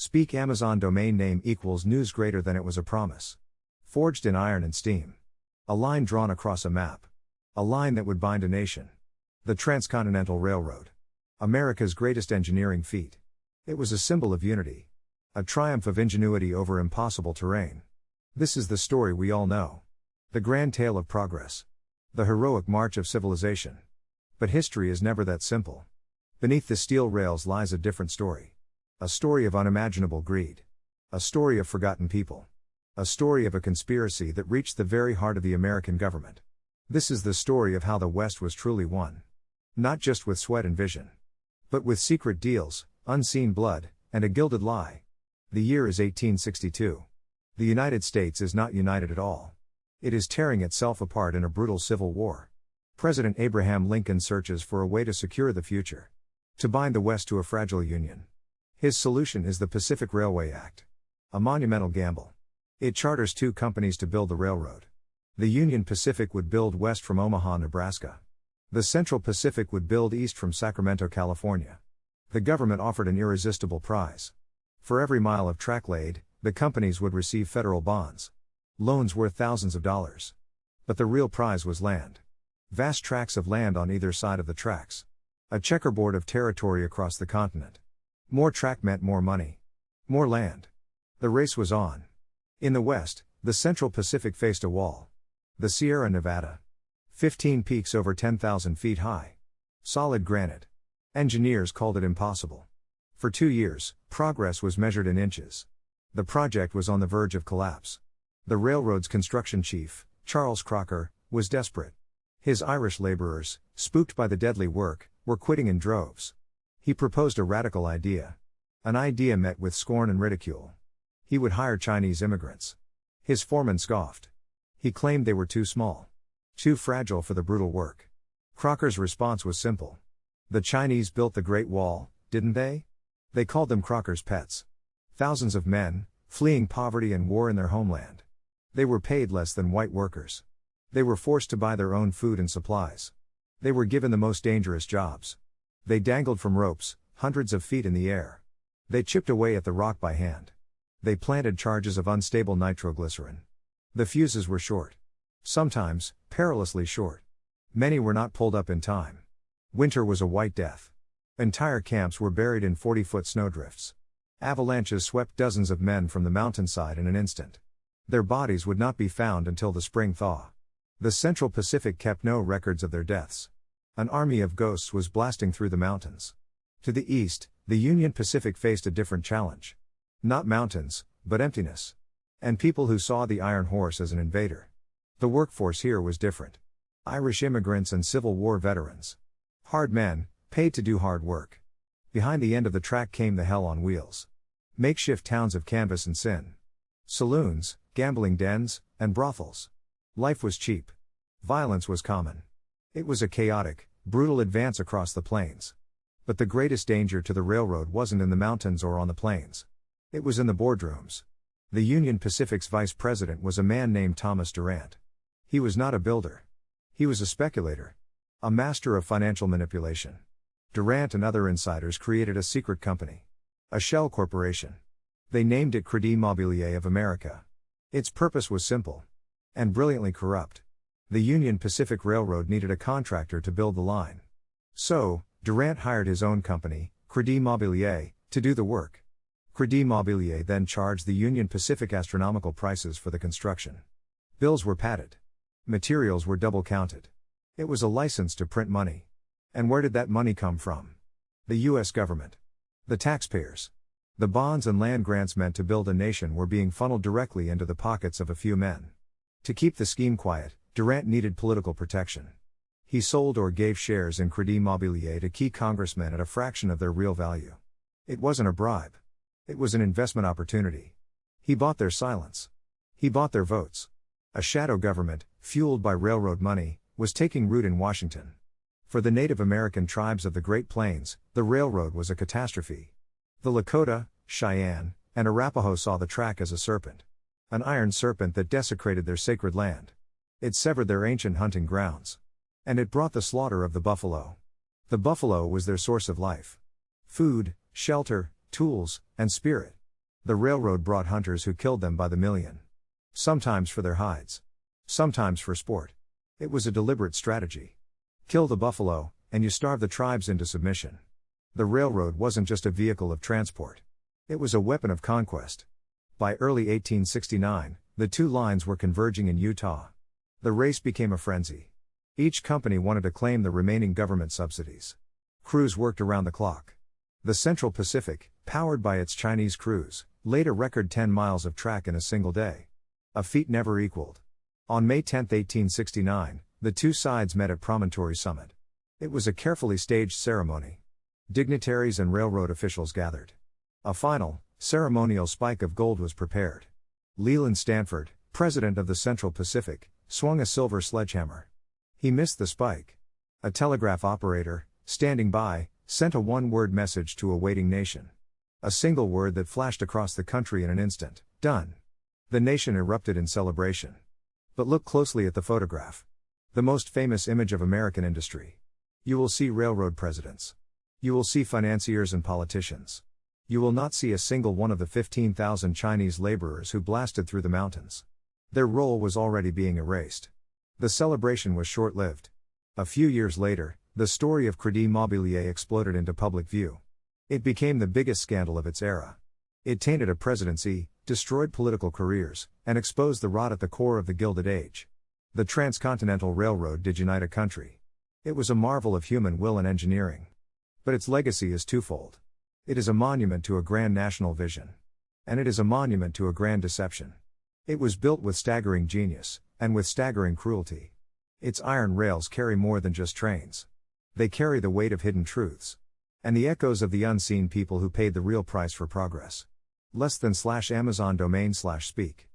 Speak Amazon domain name equals news greater than it was a promise. Forged in iron and steam. A line drawn across a map. A line that would bind a nation. The Transcontinental Railroad. America's greatest engineering feat. It was a symbol of unity. A triumph of ingenuity over impossible terrain. This is the story we all know. The grand tale of progress. The heroic march of civilization. But history is never that simple. Beneath the steel rails lies a different story. A story of unimaginable greed. A story of forgotten people. A story of a conspiracy that reached the very heart of the American government. This is the story of how the West was truly won. Not just with sweat and vision. But with secret deals, unseen blood, and a gilded lie. The year is 1862. The United States is not united at all. It is tearing itself apart in a brutal civil war. President Abraham Lincoln searches for a way to secure the future. To bind the West to a fragile union. His solution is the Pacific Railway Act. A monumental gamble. It charters two companies to build the railroad. The Union Pacific would build west from Omaha, Nebraska. The Central Pacific would build east from Sacramento, California. The government offered an irresistible prize. For every mile of track laid, the companies would receive federal bonds. Loans worth thousands of dollars. But the real prize was land. Vast tracts of land on either side of the tracks. A checkerboard of territory across the continent. More track meant more money. More land. The race was on. In the West, the Central Pacific faced a wall. The Sierra Nevada. 15 peaks over 10,000 feet high. Solid granite. Engineers called it impossible. For 2 years, progress was measured in inches. The project was on the verge of collapse. The railroad's construction chief, Charles Crocker, was desperate. His Irish laborers, spooked by the deadly work, were quitting in droves. He proposed a radical idea. An idea met with scorn and ridicule. He would hire Chinese immigrants. His foreman scoffed. He claimed they were too small. Too fragile for the brutal work. Crocker's response was simple. The Chinese built the Great Wall, didn't they? They called them Crocker's pets. Thousands of men, fleeing poverty and war in their homeland. They were paid less than white workers. They were forced to buy their own food and supplies. They were given the most dangerous jobs. They dangled from ropes, hundreds of feet in the air. They chipped away at the rock by hand. They planted charges of unstable nitroglycerin. The fuses were short. Sometimes, perilously short. Many were not pulled up in time. Winter was a white death. Entire camps were buried in 40-foot snowdrifts. Avalanches swept dozens of men from the mountainside in an instant. Their bodies would not be found until the spring thaw. The Central Pacific kept no records of their deaths. An army of ghosts was blasting through the mountains. To the east, the Union Pacific faced a different challenge. Not mountains, but emptiness. And people who saw the Iron Horse as an invader. The workforce here was different. Irish immigrants and Civil War veterans. Hard men, paid to do hard work. Behind the end of the track came the hell on wheels. Makeshift towns of canvas and sin. Saloons, gambling dens, and brothels. Life was cheap. Violence was common. It was a chaotic, brutal advance across the plains. But the greatest danger to the railroad wasn't in the mountains or on the plains. It was in the boardrooms. The Union Pacific's vice president was a man named Thomas Durant. He was not a builder. He was a speculator. A master of financial manipulation. Durant and other insiders created a secret company. A shell corporation. They named it Crédit Mobilier of America. Its purpose was simple. And brilliantly corrupt. The Union Pacific Railroad needed a contractor to build the line. So, Durant hired his own company, Crédit Mobilier, to do the work. Crédit Mobilier then charged the Union Pacific astronomical prices for the construction. Bills were padded. Materials were double counted. It was a license to print money. And where did that money come from? The U.S. government. The taxpayers. The bonds and land grants meant to build a nation were being funneled directly into the pockets of a few men. To keep the scheme quiet, Durant needed political protection. He sold or gave shares in Crédit Mobilier to key congressmen at a fraction of their real value. It wasn't a bribe. It was an investment opportunity. He bought their silence. He bought their votes. A shadow government, fueled by railroad money, was taking root in Washington. For the Native American tribes of the Great Plains, the railroad was a catastrophe. The Lakota, Cheyenne, and Arapaho saw the track as a serpent. An iron serpent that desecrated their sacred land. It severed their ancient hunting grounds. And it brought the slaughter of the buffalo. The buffalo was their source of life. Food, shelter, tools, and spirit. The railroad brought hunters who killed them by the million. Sometimes for their hides. Sometimes for sport. It was a deliberate strategy. Kill the buffalo, and you starve the tribes into submission. The railroad wasn't just a vehicle of transport. It was a weapon of conquest. By early 1869, the two lines were converging in Utah. The race became a frenzy. Each company wanted to claim the remaining government subsidies. Crews worked around the clock. The Central Pacific, powered by its Chinese crews, laid a record 10 miles of track in a single day. A feat never equaled. On May 10, 1869, the two sides met at Promontory Summit. It was a carefully staged ceremony. Dignitaries and railroad officials gathered. A final, ceremonial spike of gold was prepared. Leland Stanford, president of the Central Pacific, swung a silver sledgehammer. He missed the spike. A telegraph operator, standing by, sent a one-word message to a waiting nation. A single word that flashed across the country in an instant: done. The nation erupted in celebration. But look closely at the photograph. The most famous image of American industry. You will see railroad presidents. You will see financiers and politicians. You will not see a single one of the 15,000 Chinese laborers who blasted through the mountains. Their role was already being erased. The celebration was short-lived. A few years later, the story of Crédit Mobilier exploded into public view. It became the biggest scandal of its era. It tainted a presidency, destroyed political careers, and exposed the rot at the core of the Gilded Age. The Transcontinental Railroad did unite a country. It was a marvel of human will and engineering. But its legacy is twofold. It is a monument to a grand national vision. And it is a monument to a grand deception. It was built with staggering genius, and with staggering cruelty. Its iron rails carry more than just trains. They carry the weight of hidden truths. And the echoes of the unseen people who paid the real price for progress. /Amazon domain/speak